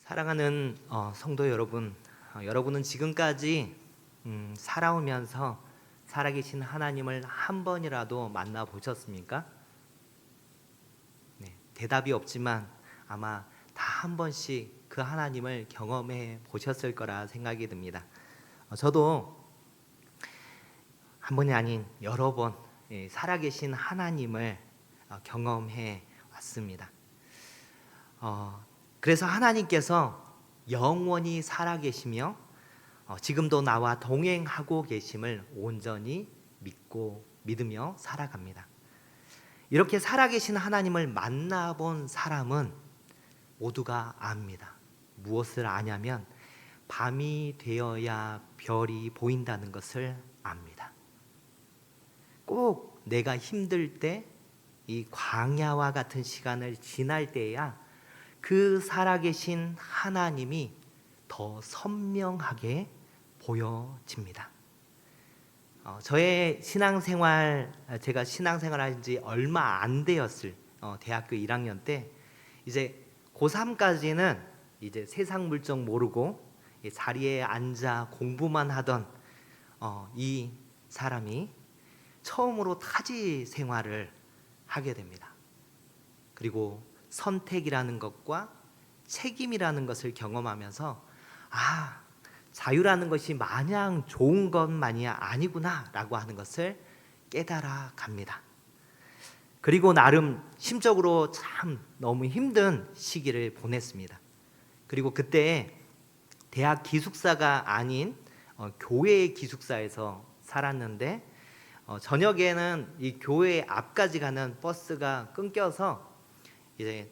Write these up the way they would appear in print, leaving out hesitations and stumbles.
사랑하는 성도 여러분, 여러분은 지금까지 살아오면서 살아계신 하나님을 한 번이라도 만나 보셨습니까? 네, 대답이 없지만 아마 다 한 번씩 그 하나님을 경험해 보셨을 거라 생각이 듭니다. 저도 한 번이 아닌 여러 번 살아계신 하나님을 경험해 왔습니다. 그래서 하나님께서 영원히 살아계시며 지금도 나와 동행하고 계심을 온전히 믿으며 살아갑니다. 이렇게 살아계신 하나님을 만나본 사람은 모두가 압니다. 무엇을 아냐면 밤이 되어야 별이 보인다는 것을 압니다. 꼭 내가 힘들 때, 이 광야와 같은 시간을 지날 때야 그 살아계신 하나님이 더 선명하게 보여집니다. 저의 신앙생활, 제가 신앙생활한 지 얼마 안 되었을 대학교 1학년 때 이제 고3까지는 이제 세상 물정 모르고 자리에 앉아 공부만 하던 이 사람이 처음으로 타지 생활을 하게 됩니다. 그리고 선택이라는 것과 책임이라는 것을 경험하면서 자유라는 것이 마냥 좋은 것만이 아니구나라고 하는 것을 깨달아 갑니다. 그리고 나름 심적으로 참 너무 힘든 시기를 보냈습니다. 그리고 그때 대학 기숙사가 아닌 교회의 기숙사에서 살았는데 저녁에는 이 교회 앞까지 가는 버스가 끊겨서 이제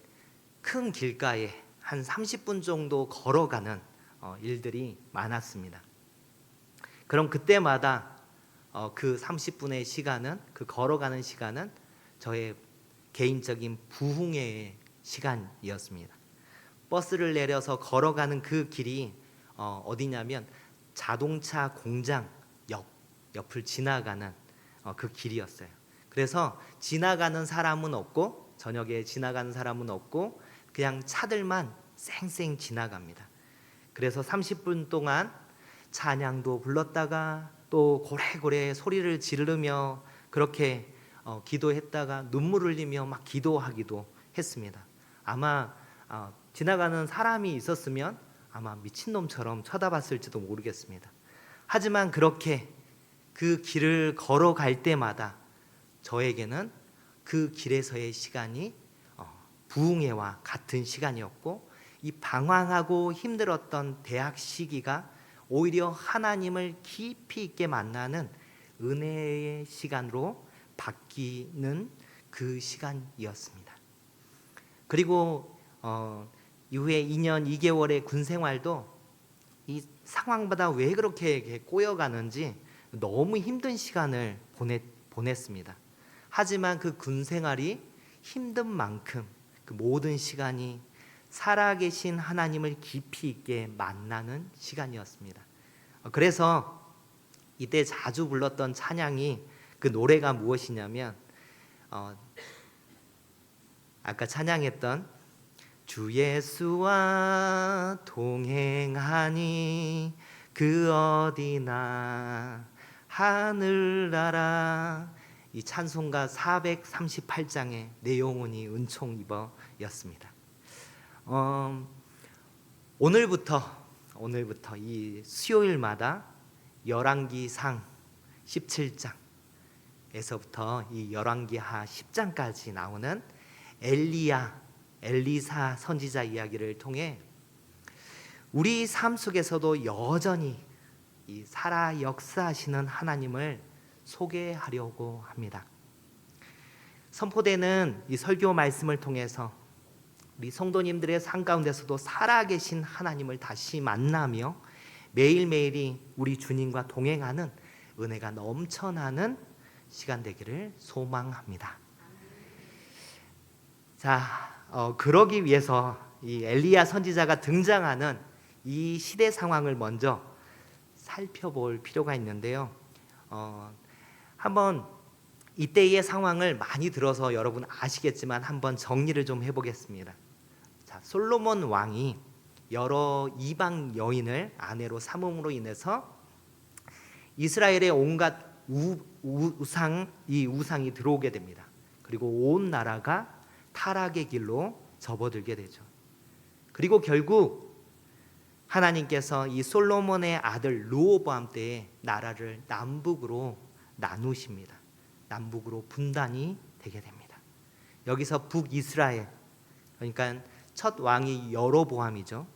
큰 길가에 한 30분 정도 걸어가는 일들이 많았습니다. 그럼 그때마다 그 30분의 시간은, 그 걸어가는 시간은 저의 개인적인 부흥의 시간이었습니다. 버스를 내려서 걸어가는 그 길이 어디냐면 자동차 공장 옆을 지나가는 그 길이었어요. 그래서 지나가는 사람은 없고, 저녁에 지나가는 사람은 없고, 그냥 차들만 쌩쌩 지나갑니다. 그래서 30분 동안 찬양도 불렀다가 또 고래고래 소리를 지르며 그렇게 기도했다가 눈물 흘리며 막 기도하기도 했습니다. 아마 지나가는 사람이 있었으면 아마 미친놈처럼 쳐다봤을지도 모르겠습니다. 하지만 그렇게 그 길을 걸어갈 때마다 저에게는 그 길에서의 시간이 부흥회와 같은 시간이었고, 이 방황하고 힘들었던 대학 시기가 오히려 하나님을 깊이 있게 만나는 은혜의 시간으로 바뀌는 그 시간이었습니다. 그리고 이후에 2년 2개월의 군 생활도 이 상황마다 왜 그렇게 꼬여가는지 너무 힘든 시간을 보냈습니다. 하지만 그 군 생활이 힘든 만큼 그 모든 시간이 살아계신 하나님을 깊이 있게 만나는 시간이었습니다. 그래서 이때 자주 불렀던 찬양이, 그 노래가 무엇이냐면 아까 찬양했던 주 예수와 동행하니 그 어디나 하늘나라, 이 찬송가 438장의 내 영혼이 은총 입어였습니다. 오늘부터 이 수요일마다 열왕기상 17장에서부터 이 열왕기하 10장까지 나오는 엘리사 선지자 이야기를 통해 우리 삶 속에서도 여전히 이 살아 역사하시는 하나님을 소개하려고 합니다. 선포되는 이 설교 말씀을 통해서 우리 성도님들의 삶 가운데서도 살아계신 하나님을 다시 만나며 매일매일이 우리 주님과 동행하는 은혜가 넘쳐나는 시간 되기를 소망합니다. 그러기 위해서 이 엘리야 선지자가 등장하는 이 시대 상황을 먼저 살펴볼 필요가 있는데요. 한번 이때의 상황을 많이 들어서 여러분 아시겠지만 한번 정리를 좀 해보겠습니다. 솔로몬 왕이 여러 이방 여인을 아내로 삼음으로 인해서 이스라엘의 온갖 우상이 들어오게 됩니다. 그리고 온 나라가 타락의 길로 접어들게 되죠. 그리고 결국 하나님께서 이 솔로몬의 아들 르호보암 때에 나라를 남북으로 나누십니다. 남북으로 분단이 되게 됩니다. 여기서 북이스라엘, 그러니까 첫 왕이 여로보암이죠.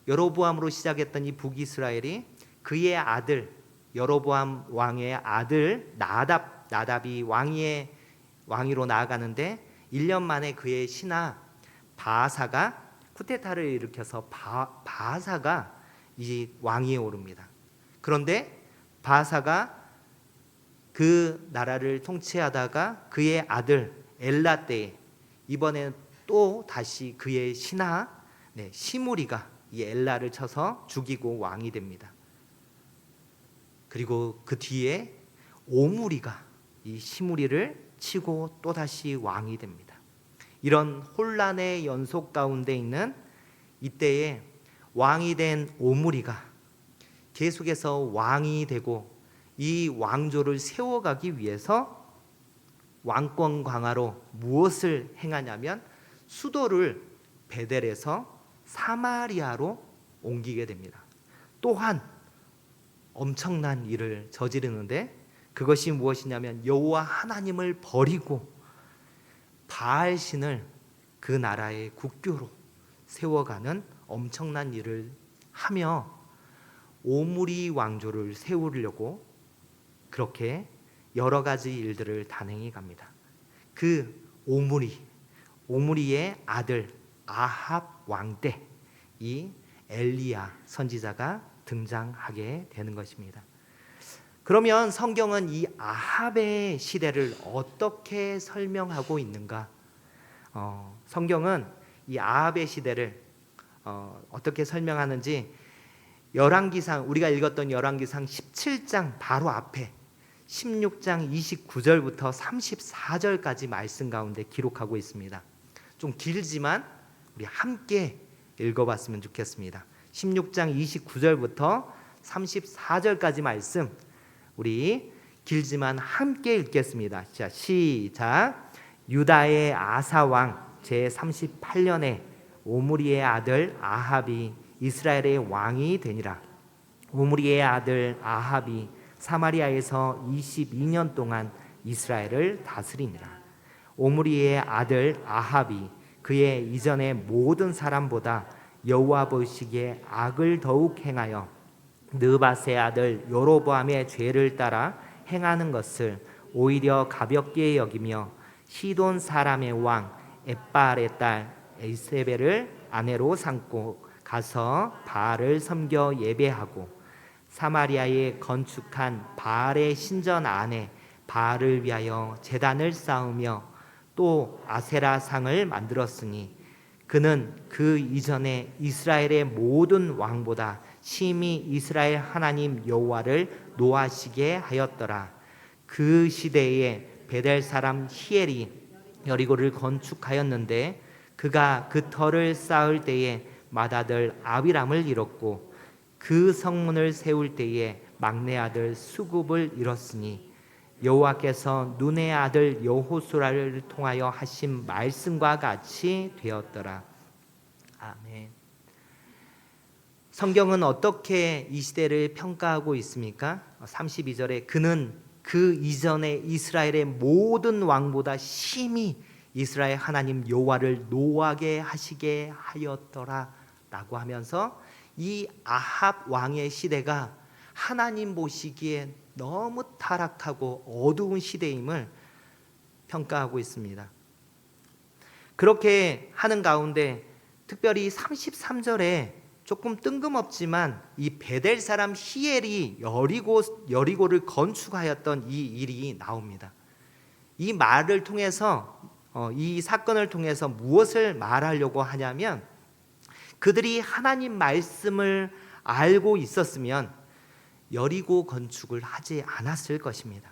여로보암으로 시작했던 이 북이스라엘이 그의 아들 여로보암 왕의 아들 나답이 왕위로 나아가는데 1년 만에 그의 신하 바아사가 쿠데타를 일으켜서 바아사가 이 왕위에 오릅니다. 그런데 바아사가 그 나라를 통치하다가 그의 아들 엘라 때에 이번에는 또 다시 그의 신하 시므리가 이 엘라를 쳐서 죽이고 왕이 됩니다. 그리고 그 뒤에 오므리가 이 시므리를 치고 또다시 왕이 됩니다. 이런 혼란의 연속 가운데 있는 이때에 왕이 된 오므리가 계속해서 왕이 되고 이 왕조를 세워가기 위해서 왕권 강화로 무엇을 행하냐면 수도를 베델에서 사마리아로 옮기게 됩니다. 또한 엄청난 일을 저지르는데 그것이 무엇이냐면 여호와 하나님을 버리고 바알신을 그 나라의 국교로 세워가는 엄청난 일을 하며 오므리 왕조를 세우려고 그렇게 여러 가지 일들을 단행해 갑니다. 그 오므리의 아들 아합 왕 때 이 엘리야 선지자가 등장하게 되는 것입니다. 그러면 성경은 이 아합의 시대를 어떻게 설명하고 있는가? 성경은 이 아합의 시대를 어떻게 설명하는지 열왕기상 우리가 읽었던 열왕기상 17장 바로 앞에 16장 29절부터 34절까지 말씀 가운데 기록하고 있습니다. 좀 길지만 우리 함께 읽어봤으면 좋겠습니다. 16장 29절부터 34절까지 말씀 우리 길지만 함께 읽겠습니다. 자, 시작. 유다의 아사 왕 제38년에 오므리의 아들 아합이 이스라엘의 왕이 되니라. 오므리의 아들 아합이 사마리아에서 22년 동안 이스라엘을 다스리니라. 오므리의 아들 아합이 그의 이전의 모든 사람보다 여호와 보시기에 악을 더욱 행하여 느밧의 아들 여로보암의 죄를 따라 행하는 것을 오히려 가볍게 여기며 시돈 사람의 왕 엣바알의 딸 에이세벨을 아내로 삼고 가서 바알을 섬겨 예배하고 사마리아에 건축한 바알의 신전 안에 바알을 위하여 제단을 쌓으며 또 아세라 상을 만들었으니 그는 그 이전에 이스라엘의 모든 왕보다 심히 이스라엘 하나님 여호와를 노하시게 하였더라. 그 시대에 베델 사람 히엘이 여리고를 건축하였는데 그가 그 터를 쌓을 때에 맏아들 아비람을 잃었고 그 성문을 세울 때에 막내 아들 수굽을 잃었으니 여호와께서 눈의 아들 여호수아를 통하여 하신 말씀과 같이 되었더라. 아멘. 성경은 어떻게 이 시대를 평가하고 있습니까? 32절에 그는 그 이전에 이스라엘의 모든 왕보다 심히 이스라엘 하나님 여호와를 노하게 하시게 하였더라 라고 하면서 이 아합 왕의 시대가 하나님 보시기에 너무 타락하고 어두운 시대임을 평가하고 있습니다. 그렇게 하는 가운데 특별히 33절에 조금 뜬금없지만 이 베델 사람 히엘이 여리고를 건축하였던 이 일이 나옵니다. 이 말을 통해서 이 사건을 통해서 무엇을 말하려고 하냐면 그들이 하나님 말씀을 알고 있었으면 여리고 건축을 하지 않았을 것입니다.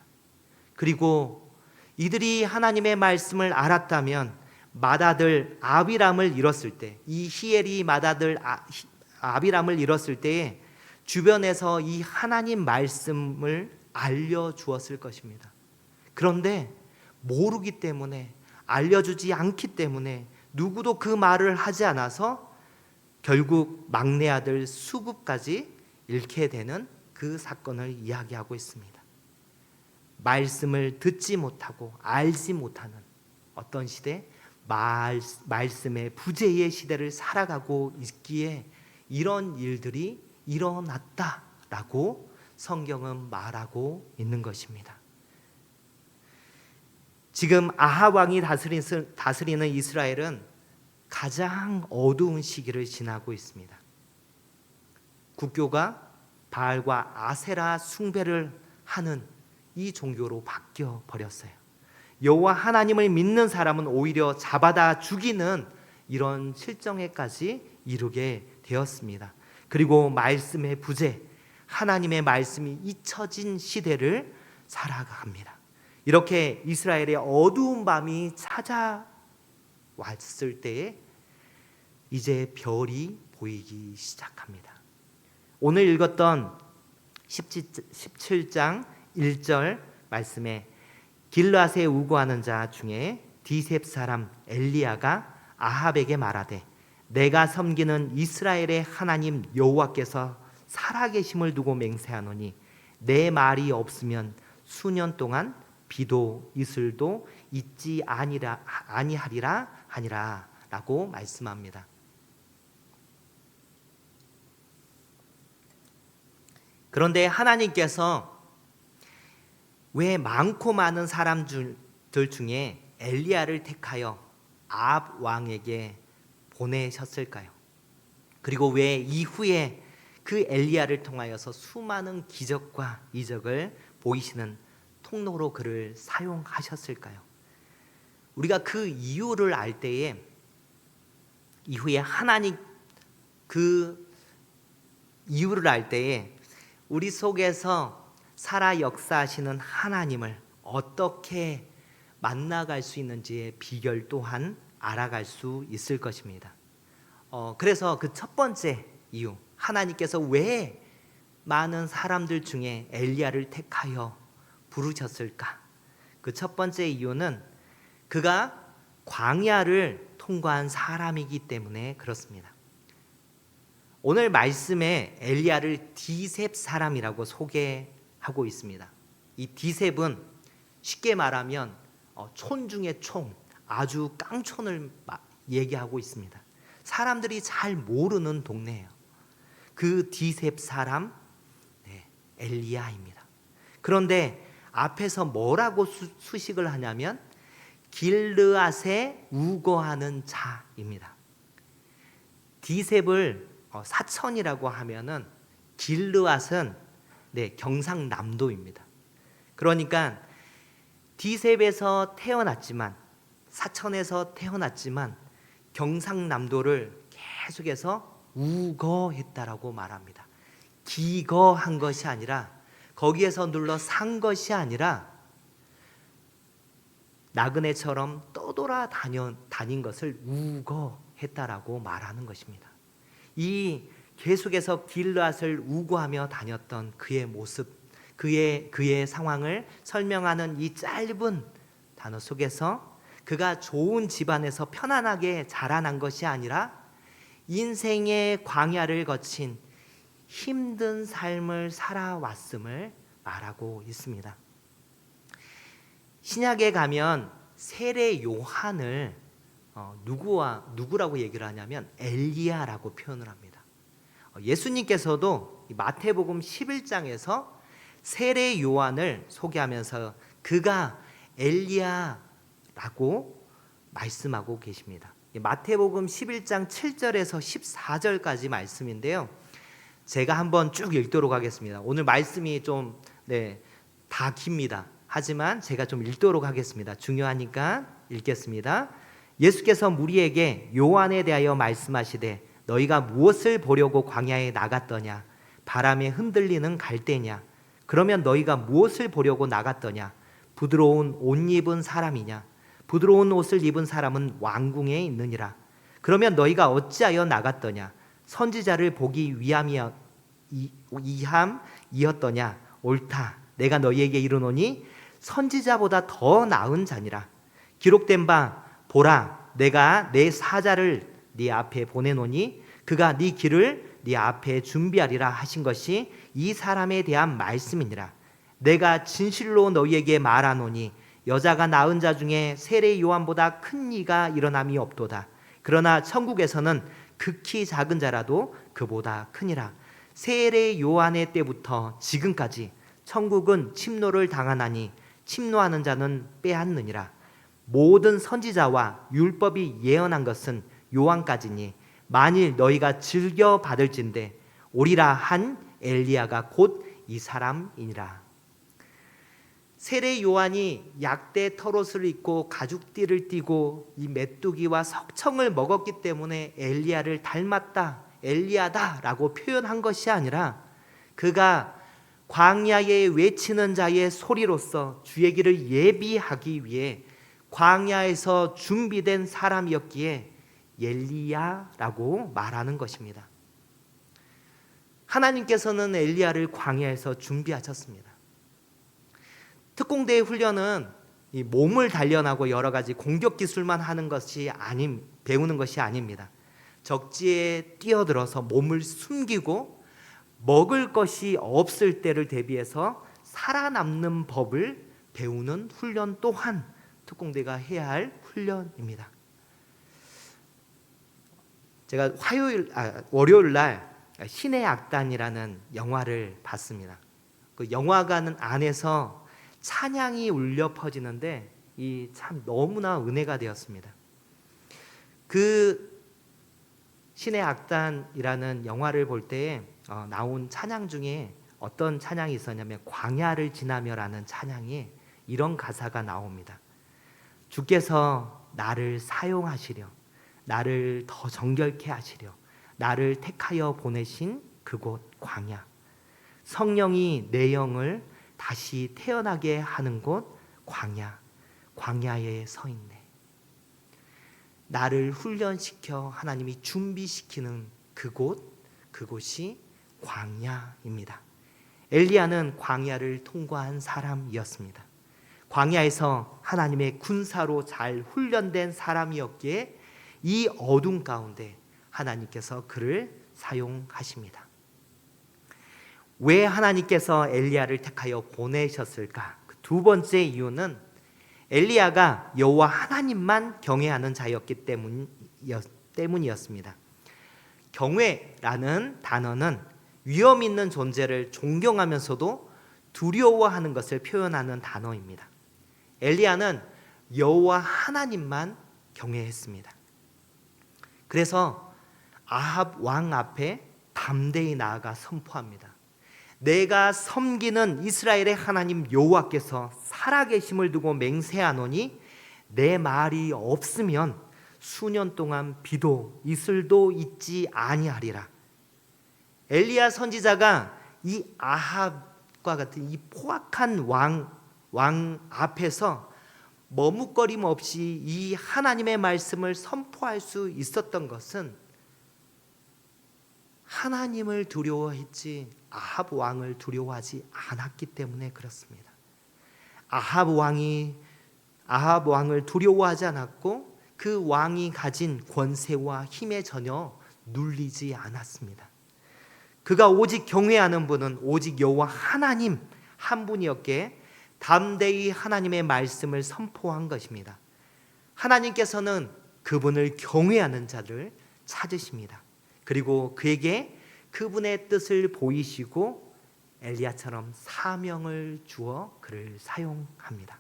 그리고 이들이 하나님의 말씀을 알았다면 맏아들 아비람을 잃었을 때, 이 히엘이 맏아들 아비람을 잃었을 때에 주변에서 이 하나님 말씀을 알려주었을 것입니다. 그런데 모르기 때문에, 알려주지 않기 때문에 누구도 그 말을 하지 않아서 결국 막내 아들 수굽까지 잃게 되는 그 사건을 이야기하고 있습니다. 말씀을 듣지 못하고 알지 못하는 어떤 시대, 말씀의 부재의 시대를 살아가고 있기에 이런 일들이 일어났다라고 성경은 말하고 있는 것입니다. 지금 아합 왕이 다스리는 이스라엘은 가장 어두운 시기를 지나고 있습니다. 국교가 바알과 아세라 숭배를 하는 이 종교로 바뀌어 버렸어요. 여호와 하나님을 믿는 사람은 오히려 잡아다 죽이는 이런 실정에까지 이르게 되었습니다. 그리고 말씀의 부재, 하나님의 말씀이 잊혀진 시대를 살아갑니다. 이렇게 이스라엘의 어두운 밤이 찾아왔을 때에 이제 별이 보이기 시작합니다. 오늘 읽었던 17장 1절 말씀에 길르앗에 우거하는 자 중에 디셉 사람 엘리야가 아합에게 말하되 내가 섬기는 이스라엘의 하나님 여호와께서 살아계심을 두고 맹세하노니 내 말이 없으면 수년 동안 비도 이슬도 있지 아니하리라 하니라 라고 말씀합니다. 그런데 하나님께서 왜 많고 많은 사람들 중에 엘리야를 택하여 아합 왕에게 보내셨을까요? 그리고 왜 이후에 그 엘리야를 통하여서 수많은 기적과 이적을 보이시는 통로로 그를 사용하셨을까요? 우리가 그 이유를 알 때에 이후에 하나님 그 이유를 알 때에 우리 속에서 살아 역사하시는 하나님을 어떻게 만나갈 수 있는지의 비결 또한 알아갈 수 있을 것입니다. 그래서 그 첫 번째 이유, 하나님께서 왜 많은 사람들 중에 엘리야를 택하여 부르셨을까? 그 첫 번째 이유는 그가 광야를 통과한 사람이기 때문에 그렇습니다. 오늘 말씀에 엘리야를 디셉 사람이라고 소개하고 있습니다. 이 디셉은 쉽게 말하면 촌 중에 촌, 아주 깡촌을 얘기하고 있습니다. 사람들이 잘 모르는 동네예요. 그 디셉 사람 엘리야입니다. 그런데 앞에서 뭐라고 수식을 하냐면 길르앗에 우거하는 자입니다. 디셉을 사천이라고 하면은 길르앗은 경상남도입니다. 그러니까 디셉에서 태어났지만, 사천에서 태어났지만 경상남도를 계속해서 우거했다라고 말합니다. 기거한 것이 아니라, 거기에서 눌러 산 것이 아니라 나그네처럼 떠돌아 다닌 것을 우거했다라고 말하는 것입니다. 이 계속해서 길르앗을 우거하며 다녔던 그의 모습, 그의 상황을 설명하는 이 짧은 단어 속에서 그가 좋은 집안에서 편안하게 자라난 것이 아니라 인생의 광야를 거친 힘든 삶을 살아왔음을 말하고 있습니다. 신약에 가면 세례 요한을 누구라고 얘기를 하냐면 엘리야라고 표현을 합니다. 예수님께서도 마태복음 11장에서 세례 요한을 소개하면서 그가 엘리야라고 말씀하고 계십니다. 마태복음 11장 7절에서 14절까지 말씀인데요. 제가 한번 쭉 읽도록 하겠습니다. 오늘 말씀이 좀 다 깁니다. 하지만 제가 좀 읽도록 하겠습니다. 중요하니까 읽겠습니다. 예수께서 무리에게 요한에 대하여 말씀하시되 너희가 무엇을 보려고 광야에 나갔더냐? 바람에 흔들리는 갈대냐? 그러면 너희가 무엇을 보려고 나갔더냐? 부드러운 옷 입은 사람이냐? 부드러운 옷을 입은 사람은 왕궁에 있느니라. 그러면 너희가 어찌하여 나갔더냐? 선지자를 보기 위함이었더냐? 옳다. 내가 너희에게 이르노니 선지자보다 더 나은 자니라. 기록된 바 보라, 내가 내 사자를 네 앞에 보내노니 그가 네 길을 네 앞에 준비하리라 하신 것이 이 사람에 대한 말씀이니라. 내가 진실로 너희에게 말하노니 여자가 낳은 자 중에 세례 요한보다 큰 이가 일어남이 없도다. 그러나 천국에서는 극히 작은 자라도 그보다 크니라. 세례 요한의 때부터 지금까지 천국은 침노를 당하나니 침노하는 자는 빼앗느니라. 모든 선지자와 율법이 예언한 것은 요한까지니 만일 너희가 즐겨 받을진대 오리라 한 엘리야가 곧 이 사람이니라. 세례 요한이 약대 털옷을 입고 가죽띠를 띠고 이 메뚜기와 석청을 먹었기 때문에 엘리야를 닮았다, 엘리야다라고 표현한 것이 아니라 그가 광야에 외치는 자의 소리로서 주의 길을 예비하기 위해 광야에서 준비된 사람이었기에 엘리야라고 말하는 것입니다. 하나님께서는 엘리야를 광야에서 준비하셨습니다. 특공대의 훈련은 이 몸을 단련하고 여러 가지 공격 기술만 하는 것이 배우는 것이 아닙니다. 적지에 뛰어들어서 몸을 숨기고 먹을 것이 없을 때를 대비해서 살아남는 법을 배우는 훈련 또한 특공대가 해야 할 훈련입니다. 제가 월요일 날 신의 악단이라는 영화를 봤습니다. 그 영화관 안에서 찬양이 울려 퍼지는데 이 참 너무나 은혜가 되었습니다. 그 신의 악단이라는 영화를 볼 때에 나온 찬양 중에 어떤 찬양이 있었냐면 광야를 지나며라는 찬양에 이런 가사가 나옵니다. 주께서 나를 사용하시려, 나를 더 정결케 하시려 나를 택하여 보내신 그곳 광야, 성령이 내 영을 다시 태어나게 하는 곳 광야, 광야에 서 있네. 나를 훈련시켜 하나님이 준비시키는 그곳이 광야입니다. 엘리야는 광야를 통과한 사람이었습니다. 광야에서 하나님의 군사로 잘 훈련된 사람이었기에 이 어둠 가운데 하나님께서 그를 사용하십니다. 왜 하나님께서 엘리야를 택하여 보내셨을까? 두 번째 이유는 엘리야가 여호와 하나님만 경외하는 자였기 때문이었습니다. 경외라는 단어는 위험 있는 존재를 존경하면서도 두려워하는 것을 표현하는 단어입니다. 엘리야는 여호와 하나님만 경외했습니다. 그래서 아합 왕 앞에 담대히 나아가 선포합니다. 내가 섬기는 이스라엘의 하나님 여호와께서 살아계심을 두고 맹세하노니 내 말이 없으면 수년 동안 비도 이슬도 있지 아니하리라. 엘리야 선지자가 이 아합과 같은 이 포악한 왕 앞에서 머뭇거림 없이 이 하나님의 말씀을 선포할 수 있었던 것은 하나님을 두려워했지 아합 왕을 두려워하지 않았기 때문에 그렇습니다. 아합 왕을 두려워하지 않았고 그 왕이 가진 권세와 힘에 전혀 눌리지 않았습니다. 그가 오직 경외하는 분은 오직 여호와 하나님 한 분이었기에 담대히 하나님의 말씀을 선포한 것입니다. 하나님께서는 그분을 경외하는 자를 찾으십니다. 그리고 그에게 그분의 뜻을 보이시고 엘리야처럼 사명을 주어 그를 사용합니다.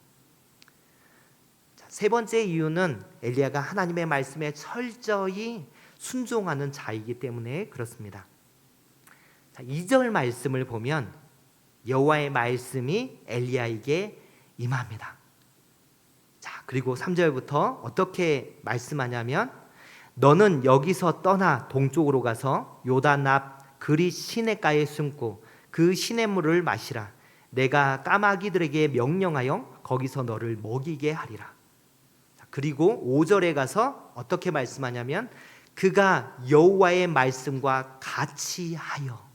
세 번째 이유는 엘리야가 하나님의 말씀에 철저히 순종하는 자이기 때문에 그렇습니다. 2절 말씀을 보면 여호와의 말씀이 엘리야에게 임합니다. 자, 그리고 3절부터 어떻게 말씀하냐면 너는 여기서 떠나 동쪽으로 가서 요단 앞 그릿 시냇가에 숨고 그 시냇물을 마시라. 내가 까마귀들에게 명령하여 거기서 너를 먹이게 하리라. 그리고 5절에 가서 어떻게 말씀하냐면 그가 여호와의 말씀과 같이 하여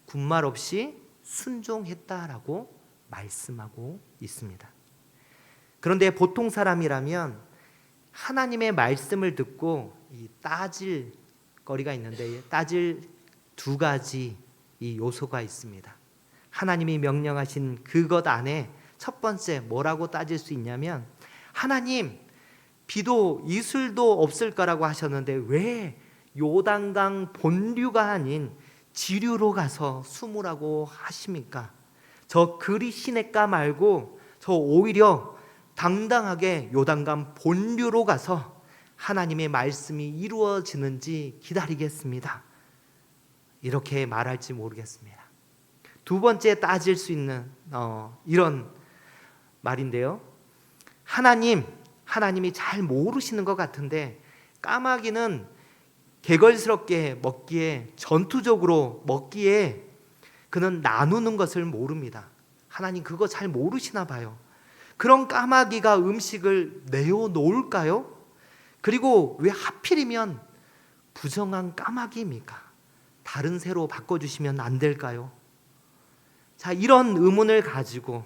군말 없이 순종했다라고 말씀하고 있습니다. 그런데 보통 사람이라면 하나님의 말씀을 듣고 따질 거리가 있는데 따질 두 가지 이 요소가 있습니다. 하나님이 명령하신 그것 안에 첫 번째 뭐라고 따질 수 있냐면 하나님 비도 이슬도 없을 거라고 하셨는데 왜 요단강 본류가 아닌 지류로 가서 숨으라고 하십니까? 저 그리 시냇가 말고 저 오히려 당당하게 요단강 본류로 가서 하나님의 말씀이 이루어지는지 기다리겠습니다. 이렇게 말할지 모르겠습니다. 두 번째 따질 수 있는 이런 말인데요. 하나님이 잘 모르시는 것 같은데 까마귀는 개걸스럽게 먹기에 전투적으로 먹기에 그는 나누는 것을 모릅니다. 하나님 그거 잘 모르시나 봐요. 그런 까마귀가 음식을 내어놓을까요? 그리고 왜 하필이면 부정한 까마귀입니까? 다른 새로 바꿔주시면 안 될까요? 자, 이런 의문을 가지고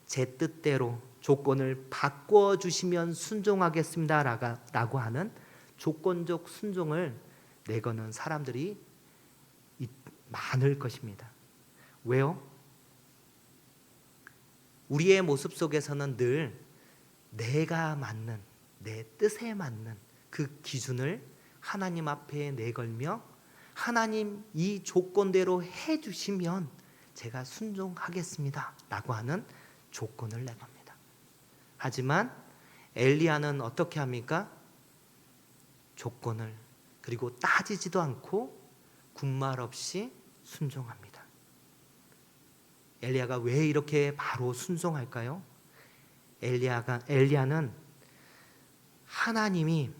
제 뜻대로 조건을 바꿔주시면 순종하겠습니다 라고 하는 조건적 순종을 내거는 사람들이 많을 것입니다. 왜요? 우리의 모습 속에서는 늘 내가 맞는, 내 뜻에 맞는 그 기준을 하나님 앞에 내걸며 하나님 이 조건대로 해주시면 제가 순종하겠습니다 라고 하는 조건을 내겁니다. 하지만 엘리야는 어떻게 합니까? 조건을 그리고 따지지도 않고 군말 없이 순종합니다. 엘리야가 왜 이렇게 바로 순종할까요? 엘리야는 하나님이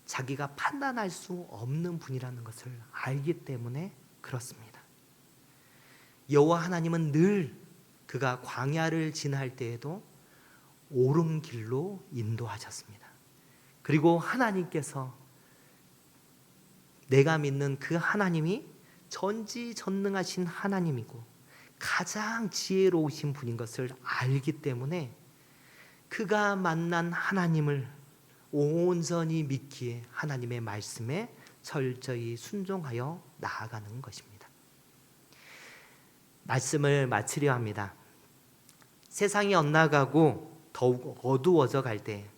자기가 판단할 수 없는 분이라는 것을 알기 때문에 그렇습니다. 여호와 하나님은 늘 그가 광야를 지날 때에도 옳은 길로 인도하셨습니다. 그리고 하나님께서 내가 믿는 그 하나님이 전지전능하신 하나님이고 가장 지혜로우신 분인 것을 알기 때문에 그가 만난 하나님을 온전히 믿기에 하나님의 말씀에 철저히 순종하여 나아가는 것입니다. 말씀을 마치려 합니다. 세상이 엇나가고 더욱 어두워져 갈 때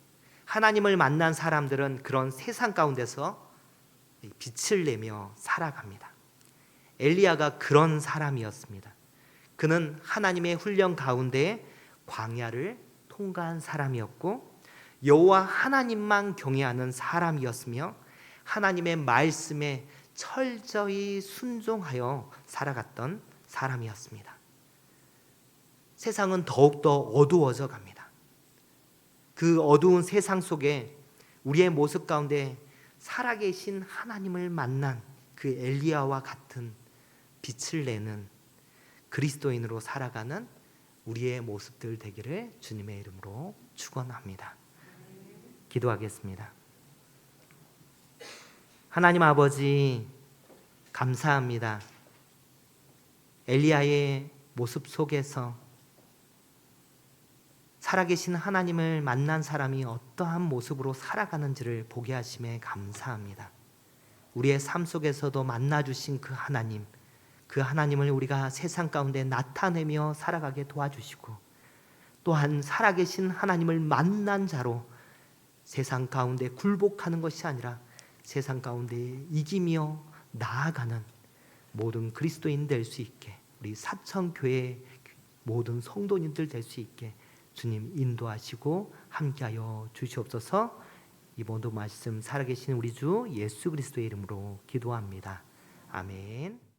하나님을 만난 사람들은 그런 세상 가운데서 빛을 내며 살아갑니다. 엘리야가 그런 사람이었습니다. 그는 하나님의 훈련 가운데 광야를 통과한 사람이었고 여호와 하나님만 경외하는 사람이었으며 하나님의 말씀에 철저히 순종하여 살아갔던 사람이었습니다. 세상은 더욱더 어두워져 갑니다. 그 어두운 세상 속에 우리의 모습 가운데 살아계신 하나님을 만난 그 엘리야와 같은 빛을 내는 그리스도인으로 살아가는 우리의 모습들 되기를 주님의 이름으로 축원합니다. 기도하겠습니다. 하나님 아버지 감사합니다. 엘리야의 모습 속에서 살아계신 하나님을 만난 사람이 어떠한 모습으로 살아가는지를 보게 하심에 감사합니다. 우리의 삶 속에서도 만나주신 그 하나님을 우리가 세상 가운데 나타내며 살아가게 도와주시고 또한 살아계신 하나님을 만난 자로 세상 가운데 굴복하는 것이 아니라 세상 가운데 이기며 나아가는 모든 그리스도인 될 수 있게 우리 사천교회 모든 성도님들 될 수 있게 주님 인도하시고 함께하여 주시옵소서. 이 모든 말씀 살아계신 우리 주 예수 그리스도의 이름으로 기도합니다. 아멘.